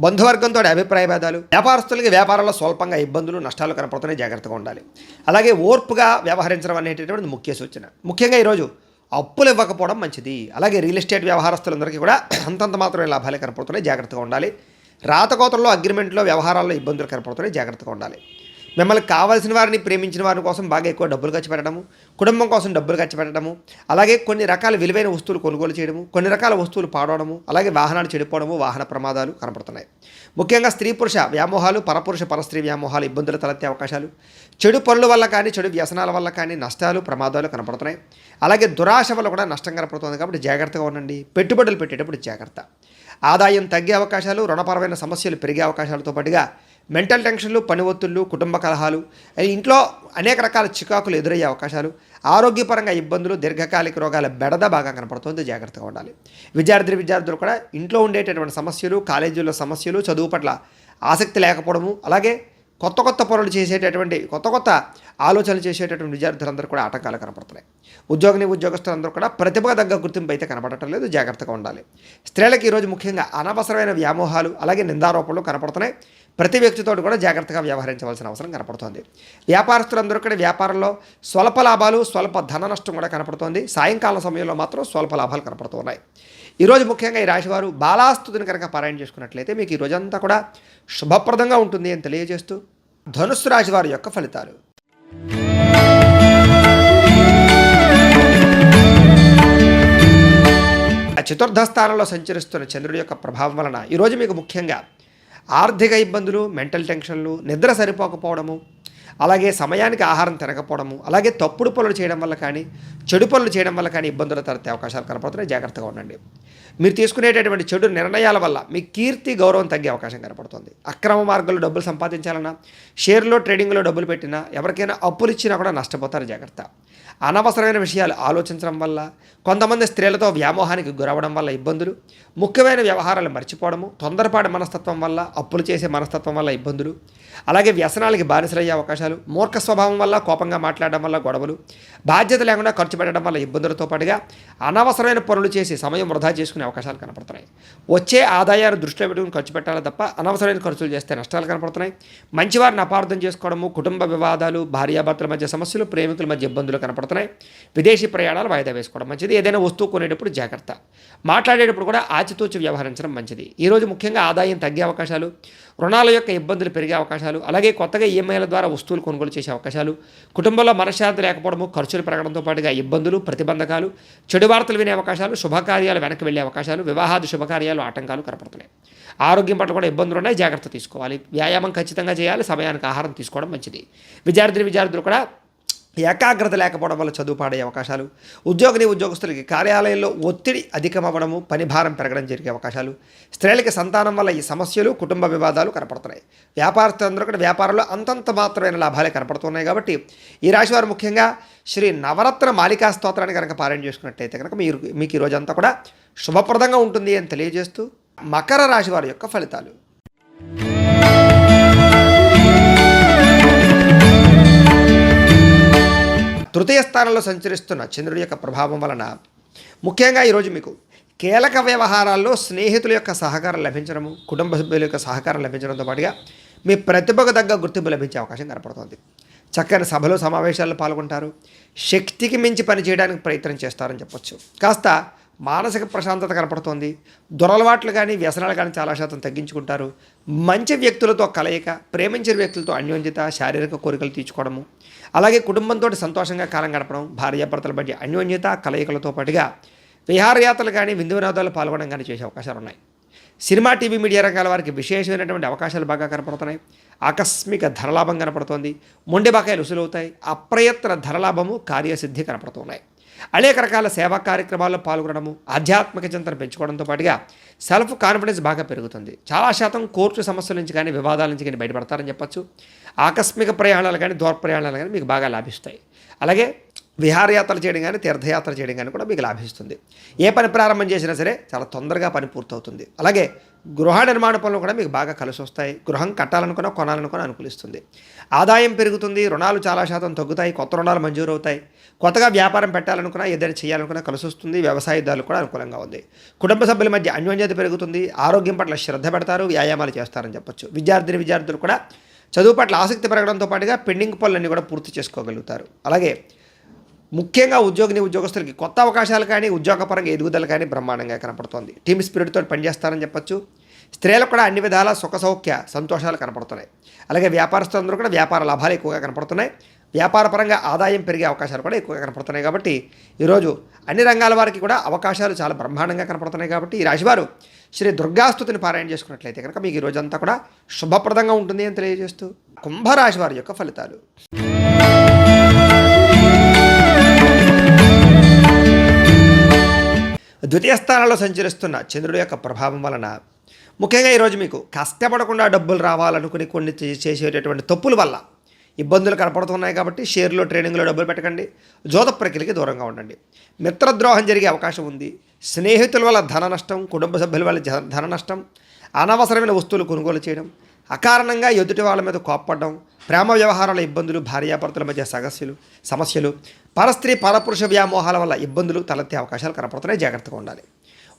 బంధువర్గంతో అభిప్రాయ భేదాలు, వ్యాపారస్తులకి వ్యాపారంలో స్వల్పంగా ఇబ్బందులు, నష్టాలు కనపడుతున్నాయి. జాగ్రత్తగా ఉండాలి. అలాగే ఓర్పుగా వ్యవహరించడం అనేటటువంటి ముఖ్య సూచన. ముఖ్యంగా ఈరోజు అప్పులు ఇవ్వకపోవడం మంచిది. అలాగే రియల్ ఎస్టేట్ వ్యవహారస్తులందరికీ కూడా అంతంత మాత్రమే లాభాలే కనపడుతున్నాయి. జాగ్రత్తగా ఉండాలి. రాతకోతల్లో, అగ్రిమెంట్లో, వ్యవహారాల్లో ఇబ్బందులు కనపడుతున్నాయి. జాగ్రత్తగా ఉండాలి. మిమ్మల్ని కావాల్సిన వారిని, ప్రేమించిన వారి కోసం బాగా ఎక్కువ డబ్బులు ఖర్చు పెట్టడము, కుటుంబం కోసం డబ్బులు ఖర్చు పెట్టడము, అలాగే కొన్ని రకాల విలువైన వస్తువులు కొనుగోలు చేయడము, కొన్ని రకాల వస్తువులు పాడవడము, అలాగే వాహనాలు చెడిపోవడము, వాహన ప్రమాదాలు కనపడుతున్నాయి. ముఖ్యంగా స్త్రీ పురుష వ్యామోహాలు, పరపురుష పరస్త్రీ వ్యామోహాలు ఇబ్బందులు తలెత్తే అవకాశాలు, చెడు పనుల వల్ల కానీ, చెడు వ్యసనాల వల్ల కానీ నష్టాలు, ప్రమాదాలు కనపడుతున్నాయి. అలాగే దురాశ వల్ల కూడా నష్టం కనపడుతుంది. కాబట్టి జాగ్రత్తగా ఉండండి. పెట్టుబడులు పెట్టేటప్పుడు జాగ్రత్త. ఆదాయం తగ్గే అవకాశాలు, రుణపరమైన సమస్యలు పెరిగే అవకాశాలతో పాటుగా మెంటల్ టెన్షన్లు, పని ఒత్తిళ్లు, కుటుంబ కలహాలు, ఇంట్లో అనేక రకాల చికాకులు ఎదురయ్యే అవకాశాలు, ఆరోగ్యపరంగా ఇబ్బందులు, దీర్ఘకాలిక రోగాల బెడద బాగా కనపడుతుంది. జాగ్రత్తగా ఉండాలి. విద్యార్థులు కూడా ఇంట్లో ఉండేటటువంటి సమస్యలు, కాలేజీల్లో సమస్యలు, చదువు పట్ల ఆసక్తి లేకపోవడము, అలాగే కొత్త పనులు చేసేటటువంటి కొత్త ఆలోచనలు చేసేటటువంటి విద్యార్థులందరూ కూడా ఆటంకాలు కనపడుతున్నాయి. ఉద్యోగస్తులందరూ కూడా ప్రతిభ తగ్గ గుర్తింపు అయితే కనపడటం లేదు. జాగ్రత్తగా ఉండాలి. స్త్రీలకు ఈరోజు ముఖ్యంగా అనవసరమైన వ్యామోహాలు, అలాగే నిందారోపణలు కనపడుతున్నాయి. ప్రతి వ్యక్తితో కూడా జాగ్రత్తగా వ్యవహరించవలసిన అవసరం కనపడుతోంది. వ్యాపారస్తులందరూ కూడా వ్యాపారంలో స్వల్ప లాభాలు, స్వల్ప ధన నష్టం కూడా కనపడుతోంది. సాయంకాలం సమయంలో మాత్రం స్వల్ప లాభాలు కనపడుతున్నాయి. ఈరోజు ముఖ్యంగా ఈ రాశివారు బాలాస్తుతిని కనుక పారాయణ చేసుకున్నట్లయితే మీకు ఈ రోజంతా కూడా శుభప్రదంగా ఉంటుంది అని తెలియజేస్తూ ధనుస్సు రాశి వారి యొక్క ఫలితాలు. చతుర్థ స్థానంలో సంచరిస్తున్న చంద్రుడి యొక్క ప్రభావం వలన ఈరోజు మీకు ముఖ్యంగా ఆర్థిక ఇబ్బందులు, మెంటల్ టెన్షన్లు, నిద్ర సరిపోకపోవడము, అలాగే సమయానికి ఆహారం తినకపోవడము, అలాగే తప్పుడు పనులు చేయడం వల్ల కానీ, చెడు పనులు చేయడం వల్ల కానీ ఇబ్బందులు తలెత్తే అవకాశాలు కనపడుతున్నాయి. జాగ్రత్తగా ఉండండి. మీరు తీసుకునేటటువంటి చెడు నిర్ణయాల వల్ల మీ కీర్తి, గౌరవం తగ్గే అవకాశం కనపడుతుంది. అక్రమ మార్గంలో డబ్బులు సంపాదించాలన్నా, షేర్లో, ట్రేడింగ్లో డబ్బులు పెట్టినా, ఎవరికైనా అప్పులు ఇచ్చినా కూడా నష్టపోతారు. జాగ్రత్త. అనవసరమైన విషయాలు ఆలోచించడం వల్ల, కొంతమంది స్త్రీలతో వ్యామోహానికి గురవడం వల్ల ఇబ్బందులు, ముఖ్యమైన వ్యవహారాలు మర్చిపోవడము, తొందరపాటు మనస్తత్వం వల్ల, అప్పులు చేసే మనస్తత్వం వల్ల ఇబ్బందులు, అలాగే వ్యసనాలకి బానిసలయ్యే అవకాశాలు, అవకాశాలు, మూర్ఖ స్వభావం వల్ల కోపంగా మాట్లాడడం వల్ల గొడవలు, బాధ్యత లేకుండా ఖర్చు పెట్టడం వల్ల ఇబ్బందులతో పాటుగా అనవసరమైన పనులు చేసి సమయం వృధా చేసుకునే అవకాశాలు కనపడుతున్నాయి. వచ్చే ఆదాయాన్ని దృష్టిలో పెట్టుకుని ఖర్చు పెట్టాలి తప్ప అనవసరమైన ఖర్చులు చేస్తే నష్టాలు కనపడుతున్నాయి. మంచివారిని అపార్థం చేసుకోవడము, కుటుంబ వివాదాలు, భార్యాభర్తల మధ్య సమస్యలు, ప్రేమికుల మధ్య ఇబ్బందులు కనపడుతున్నాయి. విదేశీ ప్రయాణాలు వాయిదా వేసుకోవడం మంచిది. ఏదైనా వస్తువు కొనేటప్పుడు జాగ్రత్త, మాట్లాడేటప్పుడు కూడా ఆచితూచి వ్యవహరించడం మంచిది. ఈరోజు ముఖ్యంగా ఆదాయం తగ్గే అవకాశాలు, రుణాల యొక్క ఇబ్బందులు పెరిగే అవకాశాలు, అలాగే కొత్తగా ఈఎంఐల ద్వారా వస్తువులు కొనుగోలు చేసే అవకాశాలు, కుటుంబంలో మనశ్శాంతి లేకపోవడము, ఖర్చులు పెరగడంతో పాటుగా ఇబ్బందులు, ప్రతిబంధకాలు, చెడు వార్తలు వినే అవకాశాలు, శుభకార్యాలు వెనక్కి వెళ్ళే అవకాశాలు, వివాహాది శుభకార్యాలు ఆటంకాలు కనపడుతున్నాయి. ఆరోగ్యం పట్ల కూడా ఇబ్బందులు ఉన్నాయి, జాగ్రత్త తీసుకోవాలి. వ్యాయామం ఖచ్చితంగా చేయాలి, సమయానికి ఆహారం తీసుకోవడం మంచిది. విద్యార్థులు కూడా ఏకాగ్రత లేకపోవడం వల్ల చదువు పాడే అవకాశాలు, ఉద్యోగస్తులకి కార్యాలయంలో ఒత్తిడి అధికమవ్వడము, పని భారం పెరగడం జరిగే అవకాశాలు, స్త్రీలకి సంతానం వల్ల ఈ సమస్యలు, కుటుంబ వివాదాలు కనపడుతున్నాయి. వ్యాపారస్తులందరూ కూడా వ్యాపారంలో అంతంత మాత్రమైన లాభాలే కనపడుతున్నాయి. కాబట్టి ఈ రాశి వారు ముఖ్యంగా శ్రీ నవరత్న మాలికా స్తోత్రాన్ని కనుక పారాయణ చేసుకున్నట్టయితే కనుక మీకు ఈ రోజంతా కూడా శుభప్రదంగా ఉంటుంది అని తెలియజేస్తూ మకర రాశి వారి యొక్క ఫలితాలు. తృతీయ స్థానంలో సంచరిస్తున్న చంద్రుడి యొక్క ప్రభావం వలన ముఖ్యంగా ఈరోజు మీకు కీలక వ్యవహారాల్లో స్నేహితుల యొక్క సహకారం లభించడము, కుటుంబ సభ్యుల యొక్క సహకారం లభించడంతో పాటుగా మీ ప్రతిభకు తగ్గ గుర్తింపు లభించే అవకాశం కనపడుతుంది. చక్కని సభలో సమావేశాల్లో పాల్గొంటారు. శక్తికి మించి పనిచేయడానికి ప్రయత్నం చేస్తారని చెప్పొచ్చు. కాస్త మానసిక ప్రశాంతత కనపడుతోంది. దురలవాట్లు కానీ వ్యసనాలు కానీ చాలా శాతం తగ్గించుకుంటారు. మంచి వ్యక్తులతో కలయిక, ప్రేమించిన వ్యక్తులతో అన్యోన్యత, శారీరక కోరికలు తీర్చుకోవడము, అలాగే కుటుంబంతో సంతోషంగా కాలం గడపడం, భార్యాభర్తల మధ్య అన్యోన్యత, కలయికలతో పాటుగా విహారయాత్రలు కానీ విందు వినోదాలు పాల్గొనడం కానీ చేసే అవకాశాలు ఉన్నాయి. సినిమా, టీవీ, మీడియా రంగాల వారికి విశేషమైనటువంటి అవకాశాలు బాగా కనపడుతున్నాయి. ఆకస్మిక ధనలాభం కనపడుతోంది. మొండి బకాయిలు వసూలవుతాయి. అప్రయత్న ధనలాభము, కార్యసిద్ధి కనపడుతున్నాయి. అనేక రకాల సేవా కార్యక్రమాల్లో పాల్గొనడము, ఆధ్యాత్మిక చింతన పెంచుకోవడంతో పాటుగా సెల్ఫ్ కాన్ఫిడెన్స్ బాగా పెరుగుతుంది. చాలా శాతం కోర్టు సమస్యల నుంచి కానీ వివాదాల నుంచి కానీ బయటపడతారని చెప్పచ్చు. ఆకస్మిక ప్రయాణాలు కానీ దూర ప్రయాణాలు కానీ మీకు బాగా లాభిస్తాయి. అలాగే విహారయాత్రలు చేయడం కానీ తీర్థయాత్ర చేయడం కానీ కూడా మీకు లాభిస్తుంది. ఏ పని ప్రారంభం చేసినా సరే చాలా తొందరగా పని పూర్తవుతుంది. అలాగే గృహ నిర్మాణ పనులు కూడా మీకు బాగా కలిసి వస్తాయి. గృహం కట్టాలనుకున్నా కొనాలనుకున్నా అనుకూలిస్తుంది. ఆదాయం పెరుగుతుంది. రుణాలు చాలా శాతం తగ్గుతాయి. కొత్త రుణాలు మంజూరు అవుతాయి. కొత్తగా వ్యాపారం పెట్టాలనుకున్నా, ఏదైనా చేయాలనుకున్నా కలిసి వస్తుంది. వ్యవసాయదారులు కూడా అనుకూలంగా ఉంది. కుటుంబ సభ్యుల మధ్య అన్యోన్యత పెరుగుతుంది. ఆరోగ్యం పట్ల శ్రద్ధ పెడతారు. వ్యాయామాలు చేస్తారని చెప్పొచ్చు. విద్యార్థులు కూడా చదువు పట్ల ఆసక్తి పెరగడంతో పాటుగా పెండింగ్ పనులన్నీ కూడా పూర్తి చేసుకోగలుగుతారు. అలాగే ముఖ్యంగా ఉద్యోగస్తులకి కొత్త అవకాశాలు కానీ ఉద్యోగపరంగా ఎదుగుదల కానీ బ్రహ్మాండంగా కనపడుతోంది. టీమ్ స్పిరిట్తో పనిచేస్తారని చెప్పొచ్చు. స్త్రీలకు కూడా అన్ని విధాల సుఖ సౌఖ్య సంతోషాలు కనపడుతున్నాయి. అలాగే వ్యాపారస్తులందరూ కూడా వ్యాపార లాభాలు ఎక్కువగా కనపడుతున్నాయి. వ్యాపారపరంగా ఆదాయం పెరిగే అవకాశాలు కూడా ఎక్కువగా కనపడుతున్నాయి. కాబట్టి ఈరోజు అన్ని రంగాల వారికి కూడా అవకాశాలు చాలా బ్రహ్మాండంగా కనపడుతున్నాయి. కాబట్టి ఈ రాశివారు శ్రీ దుర్గాస్తుతిని పారాయణ చేసుకున్నట్లయితే కనుక మీకు ఈ రోజంతా కూడా శుభప్రదంగా ఉంటుంది అని తెలియజేస్తూ కుంభరాశి వారి యొక్క ఫలితాలు. ద్వితీయ స్థానంలో సంచరిస్తున్న చంద్రుడి యొక్క ప్రభావం వలన ముఖ్యంగా ఈరోజు మీకు కష్టపడకుండా డబ్బులు రావాలనుకుని కొన్ని చేసేటటువంటి తప్పుల వల్ల ఇబ్బందులు కనపడుతున్నాయి. కాబట్టి షేర్లో, ట్రేడింగ్లో డబ్బులు పెట్టకండి. జోత ప్రక్రియకి దూరంగా ఉండండి. మిత్రద్రోహం జరిగే అవకాశం ఉంది. స్నేహితుల వల్ల ధన నష్టం, కుటుంబ సభ్యుల వల్ల ధన నష్టం, అనవసరమైన వస్తువులు కొనుగోలు చేయడం, అకారణంగా ఎదుటి వాళ్ళ మీద కోప్పడడం, ప్రేమ వ్యవహారాల ఇబ్బందులు, భార్యాభర్తల మధ్య సమస్యలు, పరస్త్రీ పరపురుష వ్యామోహాల వల్ల ఇబ్బందులు తలెత్తే అవకాశాలు కనపడుతున్నాయి. జాగ్రత్తగా ఉండాలి.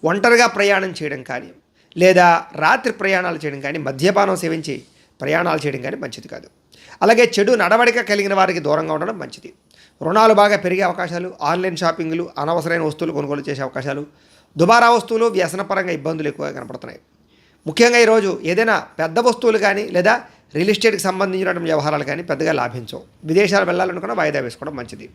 ఒంటరిగా ప్రయాణం చేయడం కానీ లేదా రాత్రి ప్రయాణాలు చేయడం కానీ, మద్యపానం సేవించి ప్రయాణాలు చేయడం కానీ మంచిది కాదు. అలాగే చెడు నడవడిక కలిగిన వారికి దూరంగా ఉండడం మంచిది. రుణాలు బాగా పెరిగే అవకాశాలు, ఆన్లైన్ షాపింగ్లు, అనవసరమైన వస్తువులు కొనుగోలు చేసే అవకాశాలు, దుబారా వస్తువులు, వ్యసనపరంగా ఇబ్బందులు ఎక్కువగా కనపడుతున్నాయి. ముఖ్యంగా ఈరోజు ఏదైనా పెద్ద వస్తువులు కానీ లేదా రియల్ ఎస్టేట్కి సంబంధించినటువంటి వ్యవహారాలు కానీ పెద్దగా లాభించవు. విదేశాలు వెళ్ళాలనుకున్నా వాయిదా వేసుకోవడం మంచిది.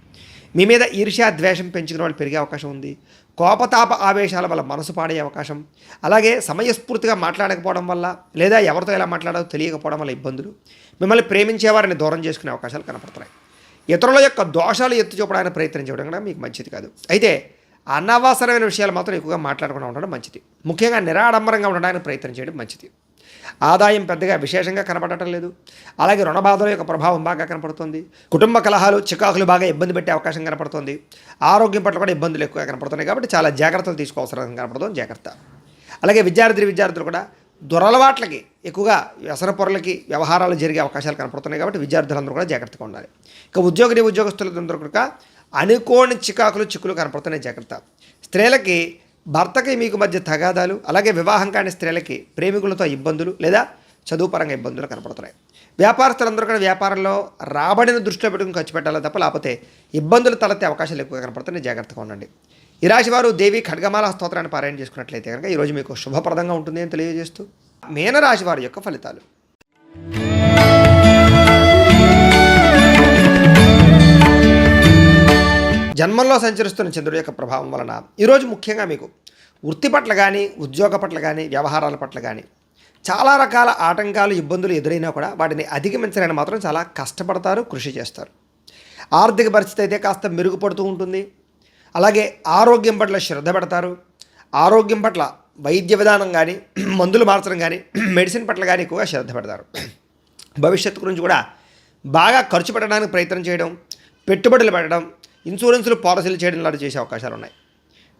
మీ మీద ఈర్ష్య, ద్వేషం పెంచుకునే వాళ్ళు పెరిగే అవకాశం ఉంది. కోపతాప ఆవేశాల వల్ల మనసు పాడే అవకాశం, అలాగే సమయస్ఫూర్తిగా మాట్లాడకపోవడం వల్ల లేదా ఎవరితో ఎలా మాట్లాడాలో తెలియకపోవడం వల్ల ఇబ్బందులు, మిమ్మల్ని ప్రేమించేవారిని దూరం చేసుకునే అవకాశాలు కనపడుతున్నాయి. ఇతరుల యొక్క దోషాలు ఎత్తి చూపడానికి ప్రయత్నం చేయడం కూడా మీకు మంచిది కాదు. అయితే అనవసరమైన విషయాలు మాత్రం ఎక్కువగా మాట్లాడకుండా ఉండడం మంచిది. ముఖ్యంగా నిరాడంబరంగా ఉండడానికి ప్రయత్నం చేయడం మంచిది. ఆదాయం పెద్దగా విశేషంగా కనపడటం లేదు. అలాగే రుణ బాధల యొక్క ప్రభావం బాగా కనపడుతుంది. కుటుంబ కలహాలు, చికాకులు బాగా ఇబ్బంది పెట్టే అవకాశం కనపడుతుంది. ఆరోగ్యం పట్ల కూడా ఇబ్బందులు ఎక్కువగా కనపడుతున్నాయి. కాబట్టి చాలా జాగ్రత్తలు తీసుకోవాల్సిన కనపడుతుంది. జాగ్రత్త. అలాగే విద్యార్థులు కూడా దురలవాట్లకి ఎక్కువగా వ్యసన పొరలకి వ్యవహారాలు జరిగే అవకాశాలు కనపడుతున్నాయి. కాబట్టి విద్యార్థులందరూ కూడా జాగ్రత్తగా ఉండాలి. ఇక ఉద్యోగస్తులందరూ కూడా అనుకోని చిక్కులు కనపడుతున్నాయి, జాగ్రత్త. స్త్రీలకి భర్తకి మీకు మధ్య తగాదాలు, అలాగే వివాహం కాని స్త్రీలకి ప్రేమికులతో ఇబ్బందులు లేదా చదువుపరంగా ఇబ్బందులు కనపడుతున్నాయి. వ్యాపారస్తులందరూ కూడా వ్యాపారంలో రాబడిని దృష్టిలో పెట్టుకుని ఖర్చు పెట్టాలో తప్ప లేకపోతే ఇబ్బందులు తలెత్తే అవకాశాలు ఎక్కువగా కనపడుతున్నాయి, జాగ్రత్తగా ఉండండి. ఈ రాశివారు దేవి ఖడ్గమాల స్తోత్రాన్ని పారాయణ చేసుకున్నట్లయితే కనుక ఈరోజు మీకు శుభప్రదంగా ఉంటుంది అని తెలియజేస్తూ మీనరాశి వారి యొక్క ఫలితాలు. జన్మంలో సంచరిస్తున్న చంద్రుడి యొక్క ప్రభావం వలన ఈరోజు ముఖ్యంగా మీకు వృత్తి పట్ల కానీ, ఉద్యోగ పట్ల కానీ, వ్యవహారాల పట్ల కానీ చాలా రకాల ఆటంకాలు, ఇబ్బందులు ఎదురైనా కూడా వాటిని అధిగమించడానికి మాత్రం చాలా కష్టపడతారు, కృషి చేస్తారు. ఆర్థిక పరిస్థితి అయితే కాస్త మెరుగుపడుతూ ఉంటుంది. అలాగే ఆరోగ్యం పట్ల శ్రద్ధ పెడతారు. ఆరోగ్యం పట్ల వైద్య విధానం కానీ, మందులు మార్చడం కానీ, మెడిసిన్ పట్ల కానీ ఎక్కువగా శ్రద్ధ పెడతారు. భవిష్యత్తు గురించి కూడా బాగా ఖర్చు పెట్టడానికి ప్రయత్నం చేయడం, పెట్టుబడులు పెట్టడం, ఇన్సూరెన్సులు, పాలసీలు చేయడం లాంటి చేసే అవకాశాలు ఉన్నాయి.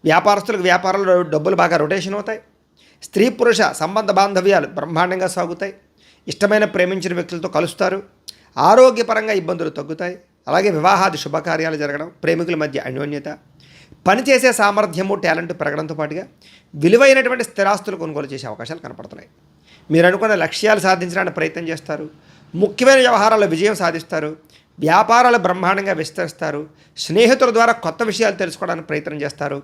వ్యాపారస్తులకు వ్యాపారాల్లో డబ్బులు బాగా రొటేషన్ అవుతాయి. స్త్రీ పురుష సంబంధ బాంధవ్యాలు బ్రహ్మాండంగా సాగుతాయి. ఇష్టమైన ప్రేమించిన వ్యక్తులతో కలుస్తారు. ఆరోగ్యపరంగా ఇబ్బందులు తగ్గుతాయి. అలాగే వివాహాది శుభకార్యాలు జరగడం, ప్రేమికుల మధ్య అన్యోన్యత, పనిచేసే సామర్థ్యము, టాలెంట్ పెరగడంతో పాటుగా విలువైనటువంటి స్థిరాస్తులు కొనుగోలు చేసే అవకాశాలు కనపడుతున్నాయి. మీరు అనుకున్న లక్ష్యాలు సాధించడానికి ప్రయత్నం చేస్తారు. ముఖ్యమైన వ్యవహారాల్లో విజయం సాధిస్తారు. వ్యాపారాలు బ్రహ్మాండంగా విస్తరిస్తారు. స్నేహితుల ద్వారా కొత్త విషయాలు తెలుసుకోవడానికి ప్రయత్నం చేస్తారు.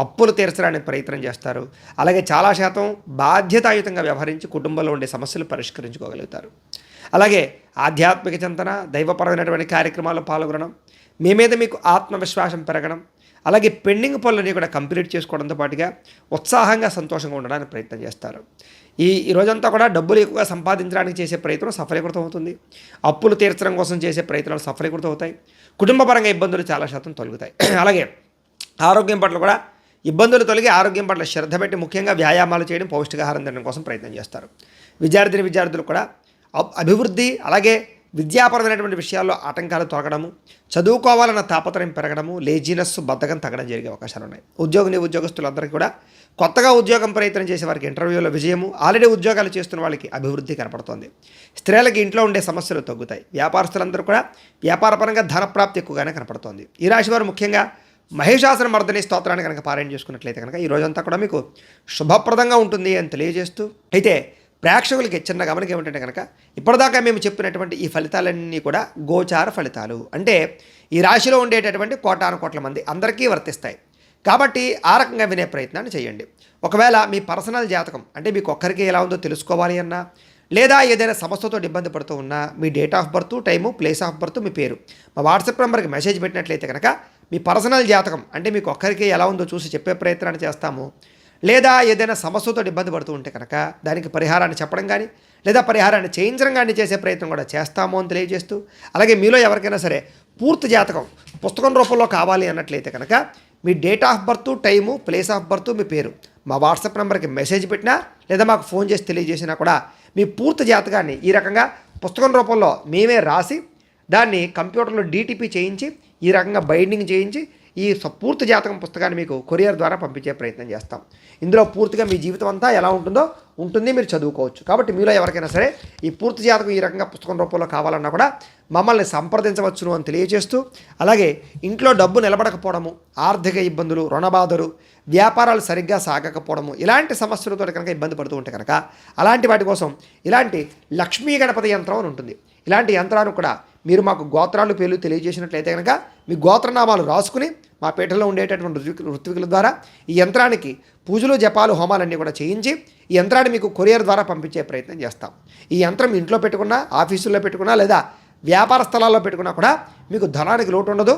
అప్పులు తీర్చడానికి ప్రయత్నం చేస్తారు. అలాగే చాలా శాతం బాధ్యతాయుతంగా వ్యవహరించి కుటుంబంలో ఉండే సమస్యలు పరిష్కరించుకోగలుగుతారు. అలాగే ఆధ్యాత్మిక చింతన, దైవపరమైనటువంటి కార్యక్రమాల్లో పాల్గొనడం, మీ మీద మీకు ఆత్మవిశ్వాసం పెరగడం, అలాగే పెండింగ్ పనులని కూడా కంప్లీట్ చేసుకోవడంతో పాటుగా ఉత్సాహంగా, సంతోషంగా ఉండడానికి ప్రయత్నం చేస్తారు. ఈ రోజంతా కూడా డబ్బులు ఎక్కువగా సంపాదించడానికి చేసే ప్రయత్నం సఫలీకృతం అవుతుంది. అప్పులు తీర్చడం కోసం చేసే ప్రయత్నాలు సఫలీకృతం అవుతాయి. కుటుంబపరంగా ఇబ్బందులు చాలా శాతం తొలగుతాయి. అలాగే ఆరోగ్యం పట్ల కూడా ఇబ్బందులు తొలగి ఆరోగ్యం పట్ల శ్రద్ధ పెట్టి ముఖ్యంగా వ్యాయామాలు చేయడం, పౌష్టికాహారం తినడం కోసం ప్రయత్నం చేస్తారు. విద్యార్థులు కూడా అభివృద్ధి, అలాగే విద్యాపరమైనటువంటి విషయాల్లో ఆటంకాలు తొలగడము, చదువుకోవాలన్న తాపత్రయం పెరగడము, లేజినెస్, బద్ధకం తగ్గడం జరిగే అవకాశాలు ఉన్నాయి. ఉద్యోగస్తులందరికీ కూడా కొత్తగా ఉద్యోగం ప్రయత్నం చేసే వారికి ఇంటర్వ్యూలో విజయము, ఆల్రెడీ ఉద్యోగాలు చేస్తున్న వాళ్ళకి అభివృద్ధి కనపడుతోంది. స్త్రీలకి ఇంట్లో ఉండే సమస్యలు తగ్గుతాయి. వ్యాపారస్తులందరూ కూడా వ్యాపారపరంగా ధనప్రాప్తి ఎక్కువగానే కనపడుతోంది. ఈ రాశి వారు ముఖ్యంగా మహిషాసుర మర్దిని స్తోత్రాన్ని కనుక పారాయణ చేసుకున్నట్లయితే కనుక ఈ రోజంతా కూడా మీకు శుభప్రదంగా ఉంటుంది అని తెలియజేస్తూ, అయితే ప్రేక్షకులకి చిన్న గమనిక ఏమిటంటే కనుక ఇప్పటిదాకా మేము చెప్పినటువంటి ఈ ఫలితాలన్నీ కూడా గోచార ఫలితాలు, అంటే ఈ రాశిలో ఉండేటటువంటి కోటాను మంది అందరికీ వర్తిస్తాయి. కాబట్టి ఆ రకంగా వినే ప్రయత్నాన్ని చేయండి. ఒకవేళ మీ పర్సనల్ జాతకం అంటే మీకు ఒక్కరికి ఎలా ఉందో తెలుసుకోవాలి అన్నా, లేదా ఏదైనా సమస్యతో ఇబ్బంది పడుతూ ఉన్నా మీ date of birth, time, place of birth, మీ పేరు మా వాట్సాప్ నెంబర్కి మెసేజ్ పెట్టినట్లయితే కనుక మీ పర్సనల్ జాతకం అంటే మీకు ఒక్కరికి ఎలా ఉందో చూసి చెప్పే ప్రయత్నాన్ని చేస్తాము. లేదా ఏదైనా సమస్యతో ఇబ్బంది పడుతూ ఉంటే కనుక దానికి పరిహారాన్ని చెప్పడం కానీ, లేదా పరిహారాన్ని చేయించడం కానీ చేసే ప్రయత్నం కూడా చేస్తాము అని తెలియజేస్తూ, అలాగే మీలో ఎవరికైనా సరే పూర్తి జాతకం పుస్తకం రూపంలో కావాలి అన్నట్లయితే కనుక మీ date of birth, time, place of birth, మీ పేరు మా వాట్సాప్ నెంబర్కి మెసేజ్ పెట్టినా లేదా మాకు ఫోన్ చేసి తెలియజేసినా కూడా మీ పూర్తి జాతకాన్ని ఈ రకంగా పుస్తకం రూపంలో మేమే రాసి దాన్ని కంప్యూటర్లో డీటీపీ చేయించి ఈ రకంగా బైండింగ్ చేయించి ఈ పూర్తి జాతకం పుస్తకాన్ని మీకు కొరియర్ ద్వారా పంపించే ప్రయత్నం చేస్తాం. ఇందులో పూర్తిగా మీ జీవితం అంతా ఎలా ఉంటుందో ఉంటుంది, మీరు చదువుకోవచ్చు. కాబట్టి మీలో ఎవరికైనా సరే ఈ పూర్తి జాతకం ఈ రకంగా పుస్తకం రూపంలో కావాలన్నా కూడా మమ్మల్ని సంప్రదించవచ్చును అని తెలియజేస్తూ, అలాగే ఇంట్లో డబ్బు నిలబడకపోవడము, ఆర్థిక ఇబ్బందులు, రుణబాధలు, వ్యాపారాలు సరిగ్గా సాగకపోవడము, ఇలాంటి సమస్యలతో కనుక ఇబ్బంది పడుతూ ఉంటే కనుక అలాంటి వాటి కోసం ఇలాంటి లక్ష్మీ గణపతి యంత్రం అని ఉంటుంది. ఇలాంటి యంత్రాన్ని కూడా మీరు మాకు గోత్రాలు, పేర్లు తెలియజేసినట్లయితే కనుక మీ గోత్రనామాలు రాసుకుని మా పీఠలో ఉండేటటువంటి ఋత్వికుల ద్వారా ఈ యంత్రానికి పూజలు, జపాలు, హోమాలన్నీ కూడా చేయించి ఈ యంత్రాన్ని మీకు కొరియర్ ద్వారా పంపించే ప్రయత్నం చేస్తాం. ఈ యంత్రం ఇంట్లో పెట్టుకున్నా, ఆఫీసుల్లో పెట్టుకున్నా, లేదా వ్యాపార స్థలాల్లో పెట్టుకున్నా కూడా మీకు ధనానికి లోటు ఉండదు.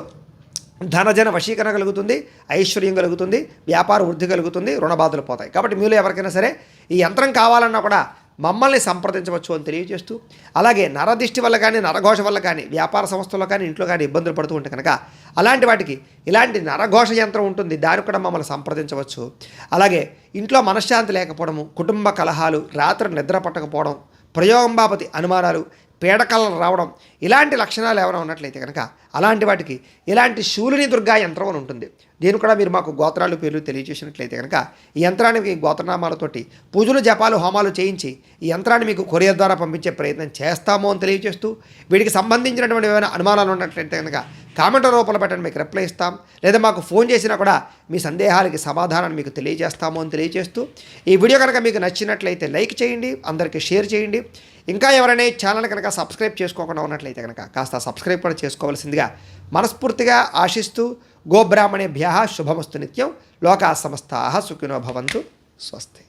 ధనజన వశీకరణ కలుగుతుంది, ఐశ్వర్యం కలుగుతుంది, వ్యాపార వృద్ధి కలుగుతుంది, రుణబాధలు పోతాయి. కాబట్టి మీలో ఎవరికైనా సరే ఈ యంత్రం కావాలన్నా కూడా మమ్మల్ని సంప్రదించవచ్చు అని తెలియజేస్తూ, అలాగే నరదిష్టి వల్ల కానీ, నరఘోష వల్ల కానీ, వ్యాపార సంస్థల్లో కానీ, ఇంట్లో కానీ ఇబ్బందులు పడుతూ ఉంటే కనుక అలాంటి వాటికి ఇలాంటి నరఘోష యంత్రం ఉంటుంది, దాన్ని కూడా మమ్మల్ని సంప్రదించవచ్చు. అలాగే ఇంట్లో మనశ్శాంతి లేకపోవడము, కుటుంబ కలహాలు, రాత్రి నిద్ర పట్టకపోవడం, ప్రయోగం బాపతి అనుమానాలు, పీడకలలు రావడం ఇలాంటి లక్షణాలు ఏమైనా ఉన్నట్లయితే కనుక అలాంటి వాటికి ఇలాంటి శూలిని దుర్గా యంత్రం అని ఉంటుంది. దీన్ని కూడా మీరు మాకు గోత్రాలు పేర్లు తెలియజేసినట్లయితే కనుక ఈ యంత్రానికి గోత్రనామాలతోటి పూజలు జపాలు హోమాలు చేయించి ఈ యంత్రాన్ని మీకు కొరియర్ ద్వారా పంపించే ప్రయత్నం చేస్తాము అని తెలియజేస్తూ వీటికి సంబంధించినటువంటి ఏమైనా అనుమానాలు ఉన్నట్లయితే కనుక కామెంట్ రూపంలో పెట్టండి, మీకు రిప్లై ఇస్తాం. లేదా మాకు ఫోన్ చేసినా కూడా మీ సందేహాలకి సమాధానాన్ని మీకు తెలియజేస్తాము అని తెలియజేస్తూ ఈ వీడియో కనుక మీకు నచ్చినట్లయితే లైక్ చేయండి, అందరికీ షేర్ చేయండి. ఇంకా ఎవరైనా ఈ ఛానల్ కనుక సబ్స్క్రైబ్ చేసుకోకుండా ఉన్నట్లయితే కనుక కాస్త సబ్స్క్రైబ్ కూడా చేసుకోవాల్సిందిగా మనస్ఫూర్తిగా ఆశిస్తూ గోబ్రాహ్మణేభ్యః శుభమస్తు నిత్యం. లోకా సమస్తాః సుఖినో భవంతు. స్వస్తి.